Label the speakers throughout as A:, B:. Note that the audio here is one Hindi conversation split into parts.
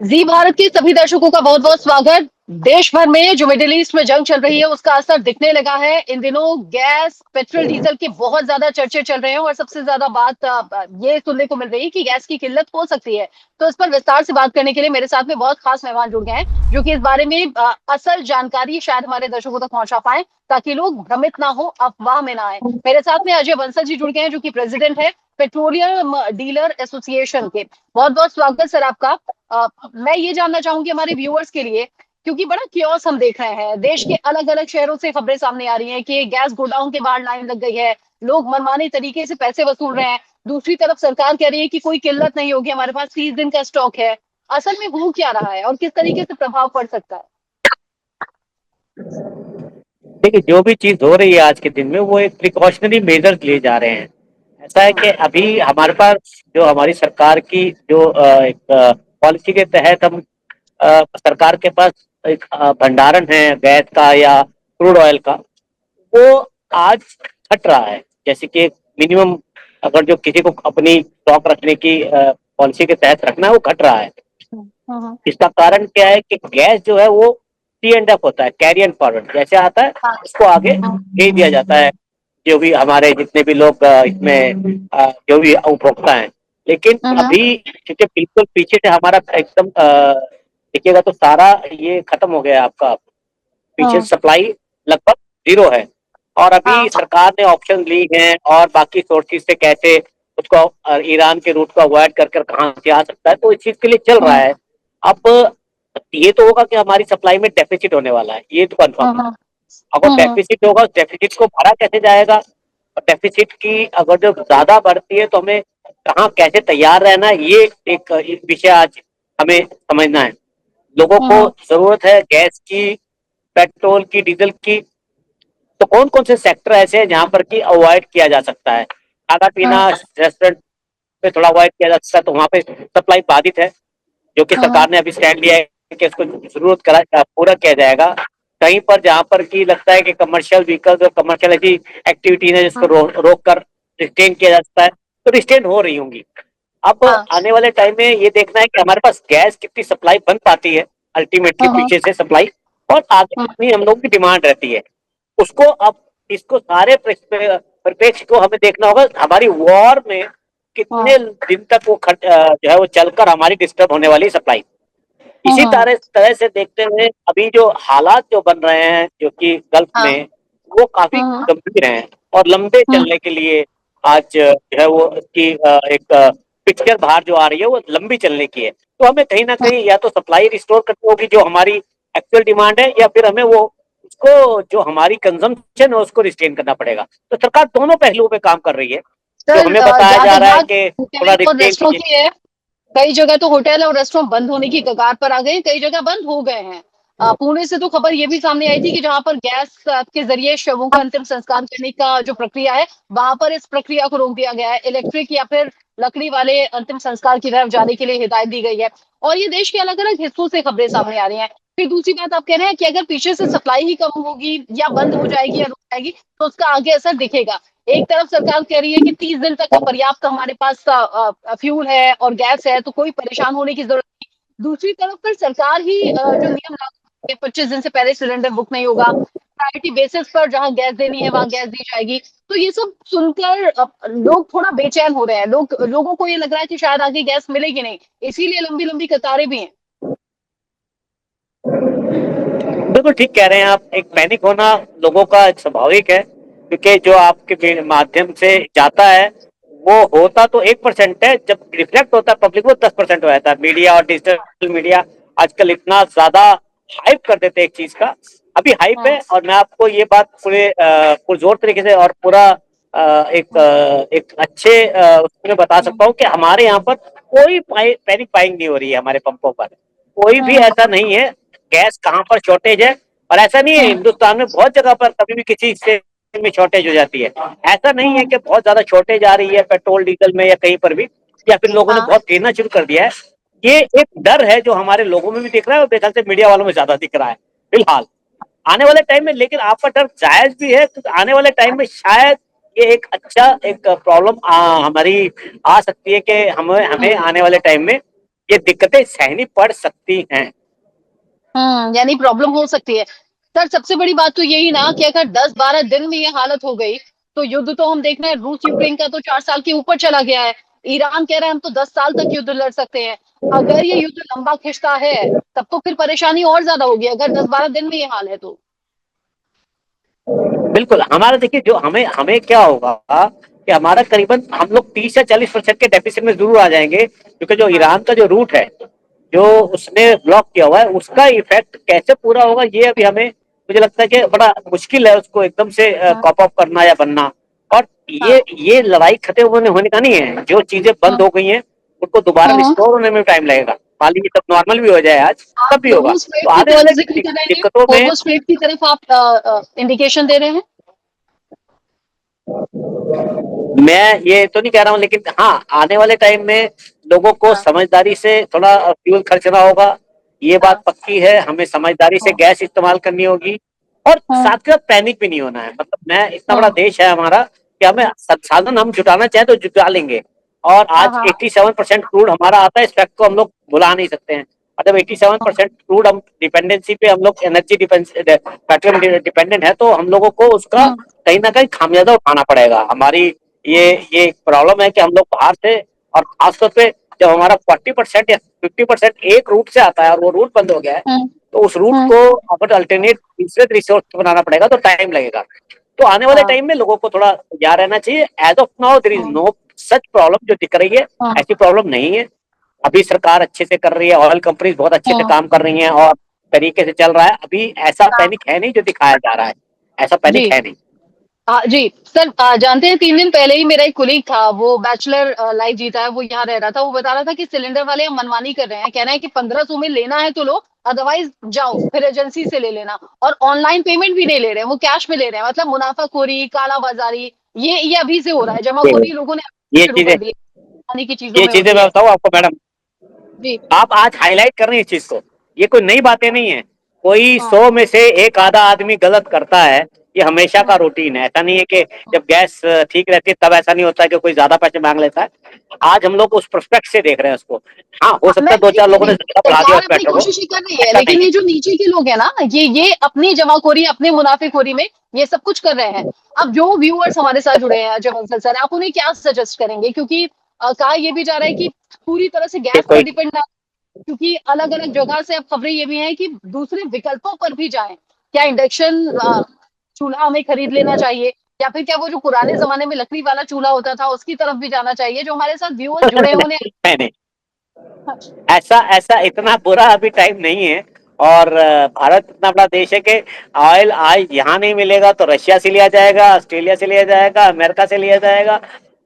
A: जी भारत के सभी दर्शकों का बहुत बहुत स्वागत। देश भर में जो मिडिल ईस्ट में जंग चल रही है उसका असर दिखने लगा है। इन दिनों गैस पेट्रोल डीजल के बहुत ज्यादा चर्चे चल रहे हैं और सबसे ज्यादा बात ये सुनने को मिल रही है कि गैस की किल्लत हो सकती है। तो इस पर विस्तार से बात करने के लिए मेरे साथ में बहुत खास मेहमान जुड़ गए हैं जो कि इस बारे में असल जानकारी शायद हमारे दर्शकों तक पहुंचा पाए ताकि लोग भ्रमित ना हो, अफवाह में ना आए। मेरे साथ में अजय बंसल जी जुड़ गए हैं जो कि प्रेसिडेंट है पेट्रोलियम डीलर एसोसिएशन के। बहुत बहुत स्वागत सर आपका। मैं ये जानना चाहूंगी हमारे व्यूअर्स के लिए, क्योंकि बड़ा क्योस हम देख रहे हैं, देश के अलग अलग शहरों से खबरें सामने आ रही हैं कि गैस गोडाउन के बाहर लाइन लग गई है, लोग मनमाने तरीके से पैसे वसूल रहे हैं। दूसरी तरफ सरकार कह रही है कि कोई किल्लत नहीं होगी, हमारे पास 30 दिन का स्टॉक है। असल में हो क्या रहा है और किस तरीके से प्रभाव पड़ सकता है?
B: देखिए, जो भी चीज हो रही है आज के दिन में वो एक प्रिकॉशनरी मेजर्स लिए जा रहे हैं। ऐसा है
A: हाँ।
B: कि अभी हमारे पास जो हमारी सरकार की जो एक पॉलिसी के तहत हम सरकार के पास एक भंडारण है गैस का या क्रूड ऑयल का, वो आज घट रहा है। जैसे कि मिनिमम अगर जो किसी को अपनी स्टॉक रखने की पॉलिसी के तहत रखना है वो घट रहा है।
A: हाँ।
B: इसका कारण क्या है कि गैस जो है वो टी एंड एफ होता है, कैरी एंड फॉरवर्ड जैसे आता है
A: हाँ।
B: उसको आगे भेज दिया जाता है। जो भी हमारे जितने भी लोग इसमें जो भी उपभोक्ता हैं, लेकिन
A: हाँ।
B: अभी क्योंकि बिल्कुल पीछे से हमारा एकदम देखिएगा तो सारा ये खत्म हो गया है आपका। पीछे
A: हाँ।
B: सप्लाई लगभग जीरो है और अभी
A: हाँ।
B: सरकार ने ऑप्शन ली हैं और बाकी सोर्सेज से कैसे उसको ईरान के रूट को अवॉइड कर कर कहाँ से आ सकता है, तो इस चीज के लिए चल रहा
A: हाँ।
B: है। अब ये तो होगा कि हमारी सप्लाई में डेफिसिट होने वाला है, ये तो कंफर्म है।
A: हाँ।
B: अगर
A: हाँ।
B: डेफिसिट होगा उस डेफिसिट को भरा कैसे जाएगा, और डेफिसिट की अगर जो ज्यादा बढ़ती है तो हमें कहाँ कैसे तैयार रहना है, ये एक विषय आज हमें समझना है। लोगों को
A: हाँ।
B: जरूरत है गैस की, पेट्रोल की, डीजल की। तो कौन कौन से सेक्टर ऐसे हैं जहां पर कि अवॉइड किया जा सकता है? खाना पीना,
A: हाँ।
B: रेस्टोरेंट पे थोड़ा अवॉइड किया जा सकता है, तो वहां पे सप्लाई बाधित है, जो कि
A: हाँ।
B: सरकार ने अभी स्टैंड लिया है कि इसको जरूरत करा पूरा किया जाएगा। कहीं पर जहां पर कि लगता है कि कमर्शियल व्हीकल्स और कमर्शियल ऐसी एक्टिविटीज है जिसको रोक कर रिस्टेन किया जा सकता है, तो रिस्टेन हो रही होंगी। अब
A: हाँ।
B: आने वाले टाइम में ये देखना है कि हमारे पास गैस कितनी सप्लाई बन पाती है अल्टीमेटली
A: हाँ।
B: पीछे से सप्लाई, और आगे
A: हाँ।
B: कितनी हम लोगों की डिमांड रहती है उसको। अब इसको सारे परिप्रेक्ष्य को हमें देखना होगा, हमारी वॉर में
A: हाँ।
B: कितने दिन तक वो जो है वो चलकर हमारी डिस्टर्ब होने वाली सप्लाई। इसी
A: हाँ।
B: तरह तरह से देखते हुए अभी जो हालात जो बन रहे हैं जो कि गल्फ
A: हाँ।
B: में, वो काफी
A: हाँ।
B: गंभीर हैं और लंबे
A: हाँ।
B: चलने के लिए आज जो है वो उसकी एक पिक्चर बाहर जो आ रही है वो लंबी चलने की है। तो हमें कहीं ना कहीं या तो सप्लाई रिस्टोर करनी होगी जो हमारी एक्चुअल डिमांड है, या फिर हमें वो उसको जो हमारी कंजम्पशन है उसको रिस्टेन करना पड़ेगा। तो सरकार दोनों पहलुओं पे काम कर रही है। जो
A: सर,
B: हमें बताया
A: जहां
B: जा
A: तक
B: रहा है
A: बात
B: कि थोड़ा
A: होटल और
B: रिस्टेन
A: रेस्टोरेंट
B: कीजिए।
A: की है, कई जगह तो होटल और रेस्टोरेंट बंद होने की कगार पर आ गए, कई जगह बंद हो गए हैं। पुणे से तो खबर ये भी सामने आई थी कि जहां पर गैस के जरिए शवों का अंतिम संस्कार करने का जो प्रक्रिया है, वहां पर इस प्रक्रिया को रोक दिया गया है। इलेक्ट्रिक या फिर लकड़ी वाले अंतिम संस्कार की तरफ जाने के लिए हिदायत दी गई है। और ये देश के अलग अलग हिस्सों से खबरें सामने आ रही हैं। फिर दूसरी बात, आप कह रहे हैं कि अगर पीछे से सप्लाई ही कम होगी या बंद हो जाएगी या रुक जाएगी तो उसका आगे असर दिखेगा। एक तरफ सरकार कह रही है कि 30 दिन तक पर्याप्त हमारे पास फ्यूल है और गैस है, तो कोई परेशान होने की जरूरत नहीं। दूसरी तरफ पर सरकार ही जो नियम लागू 25 दिन से पहले सिलेंडर बुक नहीं होगा, प्रायोरिटी बेसिस पर जहां गैस देनी है वहां गैस दी जाएगी। तो ये सब सुनकर लोग थोड़ा बेचैन हो रहे हैं, लोगों को ये लग रहा है कि शायद आगे गैस मिलेगी नहीं, इसीलिए लंबी लंबी कतारें भी हैं।
B: बिल्कुल ठीक कह रहे हैं आप। एक पैनिक होना लोगों का स्वाभाविक है, क्योंकि जो आपके माध्यम से जाता है वो होता तो 1% है, जब रिफ्लेक्ट होता है पब्लिक वो 10% हो जाता है। मीडिया और डिजिटल मीडिया आजकल इतना ज्यादा हाइप कर देते हैं एक चीज का। अभी हाइप है,
A: हाँ।
B: और मैं आपको ये बात पूरे पुरजोर तरीके से और पूरा एक अच्छे उसमें बता सकता हूँ कि हमारे यहाँ पर कोई पैनिक बाइंग नहीं हो रही है हमारे पंपों पर। कोई भी
A: हाँ।
B: ऐसा नहीं है। गैस कहाँ पर शॉर्टेज है, और ऐसा नहीं है,
A: हाँ।
B: हिंदुस्तान में बहुत जगह पर कभी भी किसी से में शॉर्टेज हो जाती है। ऐसा नहीं है
A: हाँ।
B: कि बहुत ज्यादा शॉर्टेज आ रही है पेट्रोल डीजल में या कहीं पर भी, या फिर लोगों ने
A: हाँ।
B: बहुत गिरना शुरू कर दिया है। ये एक डर है जो हमारे लोगों में भी दिख रहा है और मेरे ख्याल से मीडिया वालों में ज्यादा दिख रहा है फिलहाल। आने वाले टाइम में लेकिन आपका डर जायज भी है, तो आने वाले टाइम में शायद ये एक अच्छा एक प्रॉब्लम हमारी आ सकती है कि हमें हमें आने वाले टाइम में ये दिक्कतें सहनी पड़ सकती हैं।
A: यानी प्रॉब्लम हो सकती है। सर सबसे बड़ी बात तो यही ना कि अगर 10-12 दिन में ये हालत हो गई, तो युद्ध तो हम देख रहे हैं, रूस यूक्रेन का तो 4 साल के ऊपर चला गया है। ईरान कह रहा है हम तो 10 साल तक युद्ध लड़ सकते हैं। अगर ये युद्ध लंबा खिंचता है, तब तो फिर परेशानी और ज्यादा होगी, अगर 10-12 दिन में ये हाल है तो।
B: बिल्कुल, हमारा देखिए जो हमें हमें क्या होगा कि हमारा करीबन हम लोग 30 या 40% के डेफिसिट में जरूर आ जाएंगे, क्योंकि जो
A: हाँ।
B: ईरान का जो रूट है, जो उसने ब्लॉक किया हुआ है, उसका इफेक्ट कैसे पूरा होगा ये अभी हमें, मुझे लगता है कि बड़ा मुश्किल है उसको एकदम से
A: हाँ।
B: कॉप अप करना या बनना। और
A: हाँ।
B: ये लड़ाई खत्म होने का नहीं है, जो चीजें बंद
A: हाँ।
B: हो गई हैं उनको दोबारा
A: हाँ।
B: रिस्टोर होने में टाइम लगेगा। मान लीजिए सब नॉर्मल भी हो जाए आज,
A: आप
B: तब भी होगा।
A: होमो स्ट्रेट
B: तो
A: की
B: आने
A: तरफ
B: वाले
A: जिक्र कर रहे हैं,
B: दिक्कतों में
A: होमो स्ट्रेट की तरफ आप इंडिकेशन दे रहे हैं।
B: मैं ये तो नहीं कह रहा हूँ, लेकिन हाँ आने वाले टाइम में लोगों को
A: हाँ।
B: समझदारी से थोड़ा फ्यूल खर्चना होगा। ये बात
A: हाँ।
B: पक्की है, हमें समझदारी से
A: हाँ।
B: गैस इस्तेमाल करनी होगी। और
A: हाँ।
B: साथ के साथ पैनिक भी नहीं होना है। मतलब मैं, इतना बड़ा
A: हाँ।
B: देश है हमारा कि हमें संसाधन हम जुटाना चाहें तो जुटा लेंगे। और
A: हाँ।
B: आज
A: हाँ।
B: 87% क्रूड हमारा आता है, इस फैक्ट को हम लोग भुला नहीं सकते हैं। मतलब 87% क्रूड हम डिपेंडेंसी पे, हम लोग एनर्जी डिपेंड पेट्रोलियम डिपेंडेंट है, तो हम लोगों को उसका
A: हाँ।
B: कहीं ना कहीं खामियाजा उठाना पड़ेगा। हमारी ये
A: हाँ।
B: ये प्रॉब्लम है कि हम लोग बाहर से, और खासतौर पे जब हमारा 40% या 50% एक रूट से आता है और वो रूट बंद हो गया है,
A: हाँ।
B: तो उस रूट
A: हाँ।
B: को अगर अल्टरनेट दूसरे रिसोर्स बनाना पड़ेगा तो टाइम लगेगा। तो आने वाले
A: हाँ।
B: टाइम में लोगों को थोड़ा तैयार रहना चाहिए। As of now there is
A: हाँ।
B: नो सच प्रॉब्लम जो दिख रही है,
A: हाँ।
B: ऐसी प्रॉब्लम नहीं है। अभी सरकार अच्छे से कर रही है, ऑयल कंपनीज बहुत अच्छे से
A: हाँ।
B: काम कर रही हैं और तरीके से चल रहा है। अभी ऐसा
A: हाँ।
B: पैनिक है नहीं जो दिखाया जा रहा है, ऐसा पैनिक
A: जी।
B: है नहीं।
A: हाँ जी सर, जानते हैं 3 दिन पहले ही मेरा एक कुलीग था, वो बैचलर लाइफ जीता है, वो यहाँ रह रहा था, वो बता रहा था कि सिलेंडर वाले हम मनमानी कर रहे हैं, कह रहे हैं कि 1500 में लेना है तो लो, अदरवाइज जाओ फिर एजेंसी से ले लेना। और ऑनलाइन पेमेंट भी नहीं ले रहे हैं, वो कैश में ले रहे हैं। मतलब मुनाफाखोरी, काला बाजारी, ये अभी से हो रहा है, जमाखोरी लोगों ने अभी
B: ये
A: शुरू
B: चीजें
A: कर दी है, खाने की चीजों
B: ये
A: में
B: चीजें
A: होती
B: मैं
A: है।
B: बताऊं आपको मैडम,
A: जी।
B: आप आज हाईलाइट कर रहे हैं इस चीज को। ये कोई नई बातें नहीं है। कोई
A: हाँ।
B: 100 में से एक आधा आदमी गलत करता है, ये हमेशा का
A: हाँ।
B: रूटीन है। ऐसा नहीं है कि जब गैस ठीक रहती है तब ऐसा नहीं होता है कि कोई ज्यादा पैसे मांग लेता है। आज हम लोग उस प्रोस्पेक्ट से देख रहे हैं उसको। हाँ, हो
A: हाँ,
B: सकता
A: मैं
B: है दो
A: वही
B: चार
A: कह
B: लोगों
A: रही
B: ने
A: हूँ,
B: ज्यादा बढ़ा दिया
A: सरकार
B: उस
A: अपनी
B: मैटर को,
A: कोशिश ही कर रही है,
B: ऐसा
A: लेकिन
B: नहीं
A: ये
B: है।
A: जो नीचे के लोग हैं ना, ये अपनी जमाखोरी, अपने मुनाफेखोरी में ये सब कुछ कर रहे हैं। अब जो व्यूअर्स हमारे साथ जुड़े हैं, जब अंसल सर, आप उन्हें क्या सजेस्ट करेंगे? क्योंकि कहा ये भी जा रहा है कि पूरी तरह से
B: ये
A: गैस पर
B: कोई
A: डिपेंड ना, क्योंकि अलग अलग जगह से अब खबरें ये भी हैं कि दूसरे विकल्पों पर भी जाएं। क्या इंडक्शन चूल्हा हमें खरीद लेना चाहिए, या फिर क्या वो जो पुराने जमाने में लकड़ी वाला चूल्हा होता था उसकी तरफ भी जाना चाहिए? जो हमारे साथ व्यूअर्स जुड़े होने।
B: नहीं नहीं, ऐसा ऐसा इतना बुरा अभी टाइम नहीं है। और भारत इतना बड़ा देश है कि ऑयल आज यहाँ नहीं मिलेगा तो रशिया से लिया जाएगा, ऑस्ट्रेलिया से लिया जाएगा, अमेरिका से लिया जाएगा।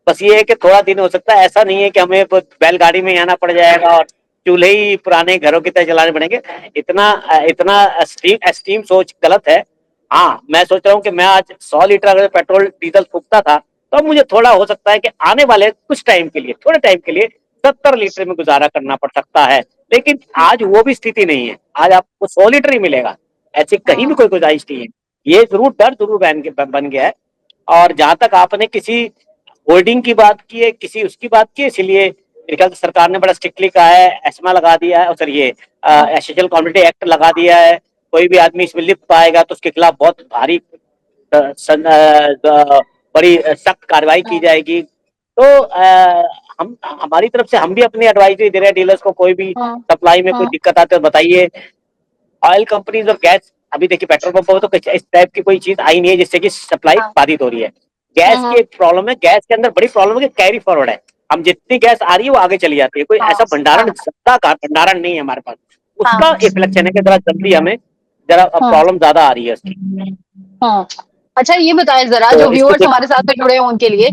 B: बस ये है कि थोड़ा दिन हो सकता है, ऐसा नहीं है कि हमें बैलगाड़ी में आना पड़ जाएगा और चूल्हे ही पुराने घरों की तरह चलाने पड़ेंगे। इतना इतना एक्सट्रीम सोच गलत है। हाँ, मैं सोच रहा हूँ कि मैं आज 100 लीटर अगर पेट्रोल डीजल फूकता था, तो अब मुझे थोड़ा हो सकता है कि आने वाले कुछ टाइम के लिए, थोड़े टाइम के लिए 70 लीटर में गुजारा करना पड़ सकता है। लेकिन आज वो भी स्थिति नहीं है, आज आपको 100 लीटर ही मिलेगा, ऐसी कहीं भी
A: हाँ।
B: कोई गुंजाइश नहीं है। ये जरूर डर जरूर बन गया है। और जहां तक आपने किसी होल्डिंग की बात की है, किसी उसकी बात की है, इसलिए मेरे ख्याल से सरकार ने बड़ा स्ट्रिक्टली कहा है, एस्मा लगा दिया है, और सर ये
A: हाँ।
B: एसेंशियल कमोडिटी एक्ट लगा दिया है। कोई भी आदमी इसमें लिप्त पाएगा तो उसके खिलाफ बहुत भारी बड़ी सख्त कार्रवाई की
A: हाँ।
B: जाएगी। तो हम हमारी तरफ से हम भी अपनी एडवाइजरी दे रहे हैं डीलर्स को, कोई भी
A: हाँ।
B: सप्लाई में कोई
A: हाँ।
B: दिक्कत आती है तो बताइए। ऑयल कंपनीज और गैस, अभी देखिए पेट्रोल पंप पर तो कुछ इस टाइप की कोई चीज आई नहीं है जिससे कि सप्लाई
A: हाँ।
B: बाधित हो रही है। गैस की
A: हाँ।
B: एक प्रॉब्लम है, गैस के अंदर बड़ी प्रॉब्लम है कि कैरी फॉरवर्ड है। हम जितनी गैस आ रही है वो आगे चली जाती है, कोई
A: हाँ।
B: ऐसा भंडारण,
A: हाँ।
B: सत्ता का भंडारण नहीं है हमारे पास।
A: हाँ।
B: उसका रिफ्लेक्शन है कि जरा जल्दी हमें, जरा
A: हाँ।
B: प्रॉब्लम ज्यादा आ रही है उसकी।
A: हाँ। अच्छा ये बताएं जरा,
B: तो
A: जो
B: इसको
A: व्यूअर्स हमारे साथ में जुड़े हैं उनके लिए,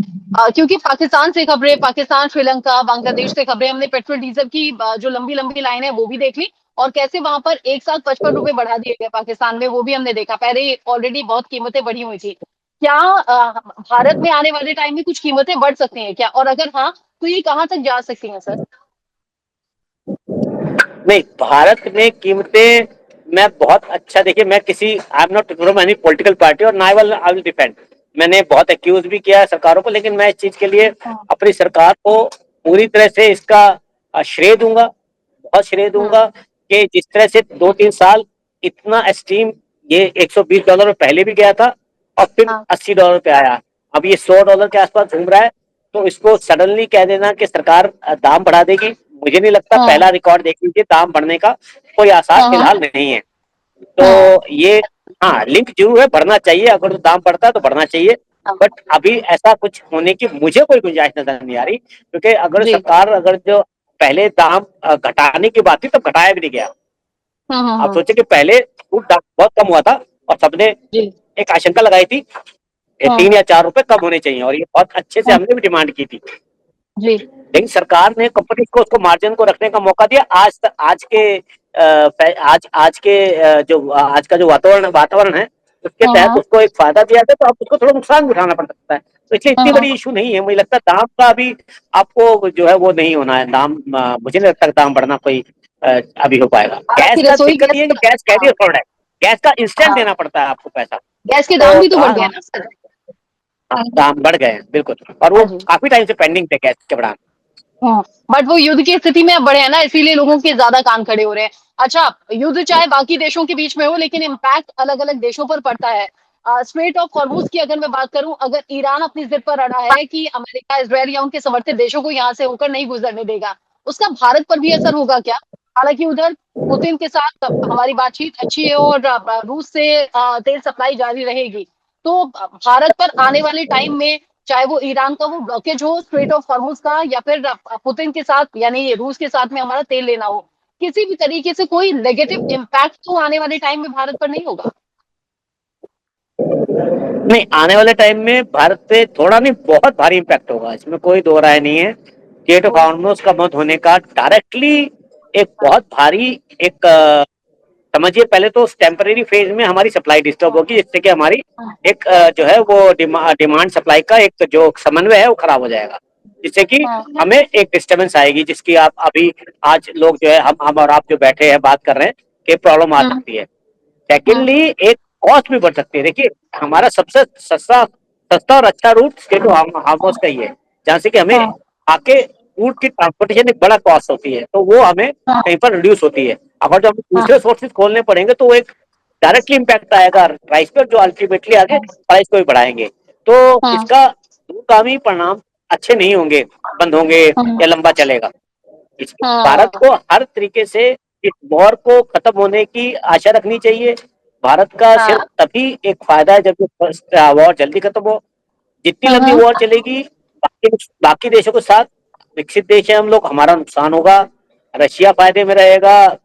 A: क्योंकि पाकिस्तान से खबरें, पाकिस्तान, श्रीलंका, बांग्लादेश से खबरें, हमने पेट्रोल डीजल की जो लंबी लंबी लाइन है वो भी देख ली, और कैसे वहां पर एक साथ 55 रुपए बढ़ा दिए गए पाकिस्तान में, वो भी हमने देखा। पहले ऑलरेडी बहुत कीमतें बढ़ी हुई थी। क्या भारत में आने वाले टाइम में कुछ कीमतें बढ़ सकती हैं क्या, और अगर हाँ तो ये कहाँ तक जा सकती हैं सर?
B: नहीं, भारत में कीमतें, मैं बहुत अच्छा, देखिए मैं किसी, I am not from any political party और आई विल डिफेंड। मैंने बहुत एक्यूज भी किया है सरकारों को, लेकिन मैं इस चीज के लिए
A: हाँ।
B: अपनी सरकार को पूरी तरह से इसका श्रेय दूंगा। बहुत श्रेय दूंगा कि जिस तरह से 2-3 साल इतना एक्सट्रीम, ये $120 में पहले भी गया था और फिर
A: हाँ
B: $80 पे आया, अब ये $100 के आसपास घूम रहा है। तो इसको सडनली कह देना कि सरकार दाम बढ़ा देगी, मुझे नहीं लगता।
A: हाँ
B: पहला रिकॉर्ड देख लीजिए, दाम बढ़ने का कोई आसार
A: हाँ हाँ
B: फिलहाल नहीं है।
A: हाँ
B: तो ये, हाँ, लिंक जरूर है, बढ़ना चाहिए, अगर तो दाम बढ़ता है तो बढ़ना चाहिए।
A: हाँ,
B: बट अभी ऐसा कुछ होने की मुझे कोई गुंजाइश नजर नहीं आ रही, क्योंकि अगर
A: जी
B: सरकार, अगर जो पहले दाम घटाने की बात थी तब घटाया भी नहीं गया। आप
A: हाँ
B: सोचे कि पहले फूड दाम बहुत कम हुआ था और सबने
A: जी
B: एक आशंका लगाई थी ये
A: हाँ
B: 3 या 4 रुपए कम होने चाहिए, और ये बहुत अच्छे से
A: हाँ
B: हमने भी डिमांड की थी।
A: जी
B: लेकिन सरकार ने कंपनी को उसको मार्जिन को रखने का मौका दिया। आज के जो आज का जो वातावरण है उसके
A: हाँ
B: तहत
A: हाँ
B: उसको एक फायदा दिया था, तो अब उसको थोड़ा नुकसान भी उठाना पड़ सकता है। तो इसलिए
A: हाँ
B: इतनी
A: हाँ
B: बड़ी इशू नहीं है, मुझे लगता है दाम का अभी आपको जो है वो नहीं होना है दाम। मुझे नहीं लगता दाम बढ़ना कोई अभी हो पाएगा।
A: आपकी
B: गैस का
A: रसोई
B: दिक्कत
A: गैस
B: ये है कि
A: का
B: गैस कैरियर फॉर्ड है, गैस का इंस्टेंट
A: हाँ
B: देना पड़ता है आपको पैसा।
A: गैस के दाम
B: तो
A: भी तो बढ़ गए
B: हाँ,
A: ना सर।
B: दाम बढ़ गए हैं बिल्कुल, और
A: हाँ
B: वो
A: जी
B: काफी टाइम से पेंडिंग थे गैस के बढ़ाने।
A: हाँ बट वो युद्ध की स्थिति में अब बढ़े हैं ना, इसीलिए लोगों के ज्यादा कान खड़े हो रहे हैं। अच्छा, युद्ध चाहे बाकी देशों के बीच में हो, लेकिन इम्पैक्ट अलग अलग देशों पर पड़ता है। स्ट्रेट ऑफ हॉर्मूज की अगर मैं बात करूं, अगर ईरान अपनी जिद पर अड़ा है कि अमेरिका, इसराइल या उनके समर्थित देशों को यहाँ से होकर नहीं गुजरने देगा, उसका भारत पर भी असर होगा क्या? हालांकि उधर पुतिन के साथ हमारी बातचीत अच्छी है और रूस से तेल सप्लाई जारी रहेगी। तो भारत पर आने वाले टाइम में, चाहे वो ईरान का वो ब्लॉकेज हो स्ट्रेट ऑफ हॉर्मूज का, या फिर पुतिन के साथ यानी रूस के साथ में हमारा तेल लेना हो, किसी भी तरीके से कोई नेगेटिव इम्पैक्ट तो आने वाले टाइम में भारत पर नहीं होगा?
B: नहीं, आने वाले टाइम में भारत पे थोड़ा नहीं, बहुत भारी इम्पैक्ट होगा, इसमें कोई दो राय नहीं है। स्टेट ऑफ
A: तो
B: हॉर्मोज का बंद होने का डायरेक्टली एक बहुत भारी, एक समझिए, पहले तो टेम्परेरी फेज में हमारी सप्लाई डिस्टर्ब होगी, जिससे कि हमारी एक जो है वो डिमांड सप्लाई का एक जो समन्वय है वो खराब हो जाएगा, जिससे कि हमें एक डिस्टर्बेंस आएगी, जिसकी आप अभी आज लोग जो है, हम और आप जो बैठे हैं बात कर रहे हैं कि प्रॉब्लम आ सकती है। सेकेंडली, एक कॉस्ट भी बढ़ सकती है। देखिए, हमारा सबसे सस्ता सस्ता और अच्छा रूट स्टेट ऑफ हार्मोस का ही है, जहाँ से कि हमें आके फूड की ट्रांसपोर्टेशन एक बड़ा कॉस्ट होती है, तो वो हमें कहीं पर रिड्यूस होती है। अगर जो हमें दूसरे सोर्सेज खोलने पड़ेंगे तो वो एक डायरेक्टली इम्पैक्ट आएगा प्राइस पर, जो अल्टीमेटली आगे प्राइस को भी बढ़ाएंगे। तो इसका दूरगामी परिणाम अच्छे नहीं होंगे, बंद होंगे या लंबा चलेगा। भारत को हर तरीके से इस वॉर को खत्म होने की आशा रखनी चाहिए। भारत का सिर्फ तभी एक फायदा है जब वॉर जल्दी खत्म हो। जितनी लंबी वॉर चलेगी, बाकी देशों के साथ, विकसित देश है हम लोग, हमारा नुकसान होगा। रशिया फायदे में रहेगा,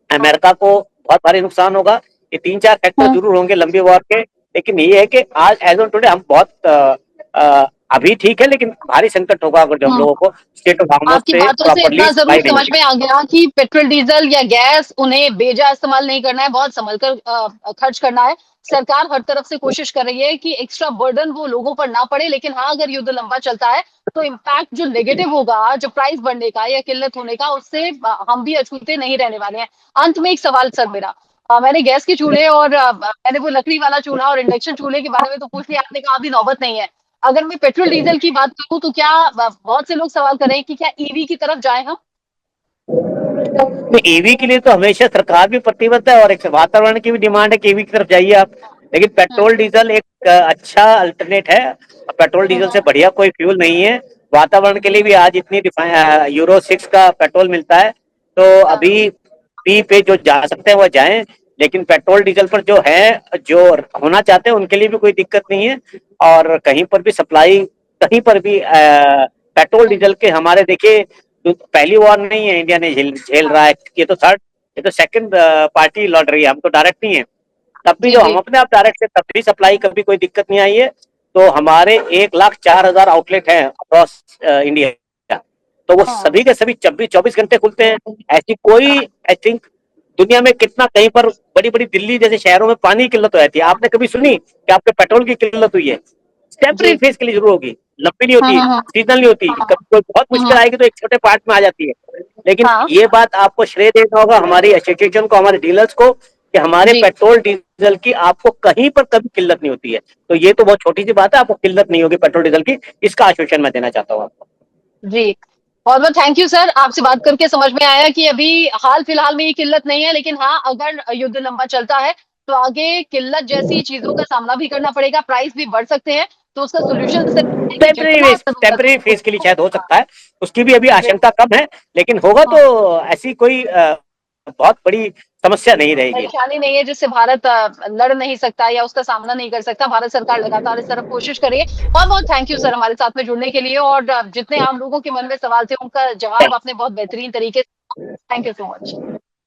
B: अमेरिका को बहुत भारी नुकसान होगा। ये 3-4 फैक्टर जरूर होंगे लंबी वॉर के। लेकिन ये है कि आज एज ऑन टुडे हम बहुत अभी ठीक है, लेकिन भारी संकट होगा अगर जो हम लोगों को स्टेट ऑफ हार्मोस
A: आपकी
B: से
A: बातों से
B: प्रॉपरली
A: इतना जरूर
B: सप्लाई नहीं
A: समझ
B: मिलेगी।
A: में आ गया कि पेट्रोल डीजल या गैस उन्हें बेजा इस्तेमाल नहीं करना है, बहुत संभल कर खर्च करना है। सरकार हर तरफ से कोशिश कर रही है कि एक्स्ट्रा बर्डन वो लोगों पर ना पड़े, लेकिन हाँ, अगर युद्ध लंबा चलता है तो इम्पैक्ट जो नेगेटिव होगा, जो प्राइस बढ़ने का या किल्लत होने का, उससे हम भी अछूते नहीं रहने वाले हैं। अंत में एक सवाल सर मेरा, मैंने गैस के चूल्हे और मैंने वो लकड़ी वाला चूल्हा और इंडक्शन चूल्हे के बारे में तो पूछ लिया, आपने कहा अभी नौबत नहीं है। अगर मैं पेट्रोल डीजल की बात करूं तो क्या बहुत से लोग सवाल कर रहे हैं कि क्या ईवी की तरफ जाएं हम?
B: ईवी के लिए तो हमेशा सरकार भी प्रतिबद्ध है, और एक वातावरण की भी डिमांड है कि ईवी की तरफ जाइए आप। लेकिन
A: हम्म,
B: पेट्रोल डीजल एक अच्छा अल्टरनेट है। पेट्रोल डीजल से
A: हम्म,
B: बढ़िया कोई फ्यूल नहीं है। वातावरण के लिए भी आज इतनी यूरो 6 का पेट्रोल मिलता है, तो अभी पी पे जो जा सकते हैं वो जाएं। लेकिन पेट्रोल डीजल पर जो है, जो होना चाहते हैं उनके लिए भी कोई दिक्कत नहीं है। और कहीं पर भी सप्लाई, कहीं पर भी पेट्रोल डीजल के हमारे, देखिए, तो पहली वॉर नहीं है इंडिया ने झेल झेल रहा है, ये तो सेकंड पार्टी लड़ रही है, हम तो डायरेक्ट नहीं है। तब भी
A: जी
B: जो
A: जी
B: हम अपने आप डायरेक्ट से, तब भी सप्लाई कभी कोई दिक्कत नहीं आई है। तो हमारे 1,04,000 आउटलेट हैं अक्रॉस इंडिया, तो वो
A: हाँ
B: सभी के सभी 24-24 घंटे खुलते हैं। ऐसी कोई, आई थिंक, दुनिया में कितना कहीं पर बड़ी बड़ी दिल्ली जैसे शहरों में पानी की किल्लत हो जाती है, आपने कभी सुनी कि आपके पेट्रोल की किल्लत हुई है? टेम्परेरी
A: जी
B: फेज के लिए जरूर होगी, लंबी नहीं होती,
A: हाँ
B: सीजनल नहीं होती, कभी कोई बहुत मुश्किल आएगी तो एक छोटे पार्ट में आ जाती है। लेकिन
A: हाँ
B: ये बात आपको श्रेय देना होगा हमारी एसोसिएशन को, हमारे डीलर्स को, कि हमारे
A: जी
B: पेट्रोल डीजल की आपको कहीं पर कभी किल्लत नहीं होती है। तो ये तो बहुत छोटी सी बात है, आपको किल्लत नहीं होगी पेट्रोल डीजल की, इसका आश्वासन मैं देना चाहता हूँ आपको।
A: जी बहुत बहुत थैंक यू सर, आपसे बात करके समझ में आया कि अभी हाल फिलहाल में ये किल्लत नहीं है, लेकिन हाँ अगर युद्ध लंबा चलता है तो आगे किल्लत जैसी चीजों का सामना भी करना पड़ेगा, प्राइस भी बढ़ सकते हैं। तो उसका सोल्यूशन सिर्फ है कि जहां जरूरत
B: टेम्पररी
A: हो।
B: फेज के लिए शायद हो सकता है, उसकी भी अभी
A: जी,
B: आशंका कम है, लेकिन होगा
A: हाँ,
B: तो ऐसी कोई बहुत बड़ी समस्या नहीं रहेगी।
A: परेशानी नहीं है जिससे भारत लड़ नहीं सकता या उसका सामना नहीं कर सकता। भारत सरकार लगातार इस तरफ कोशिश कर रही है। बहुत बहुत थैंक यू सर हमारे साथ में जुड़ने के लिए, और जितने आम लोगों के मन में सवाल थे उनका जवाब आपने बहुत बेहतरीन तरीके से। Thank you so much.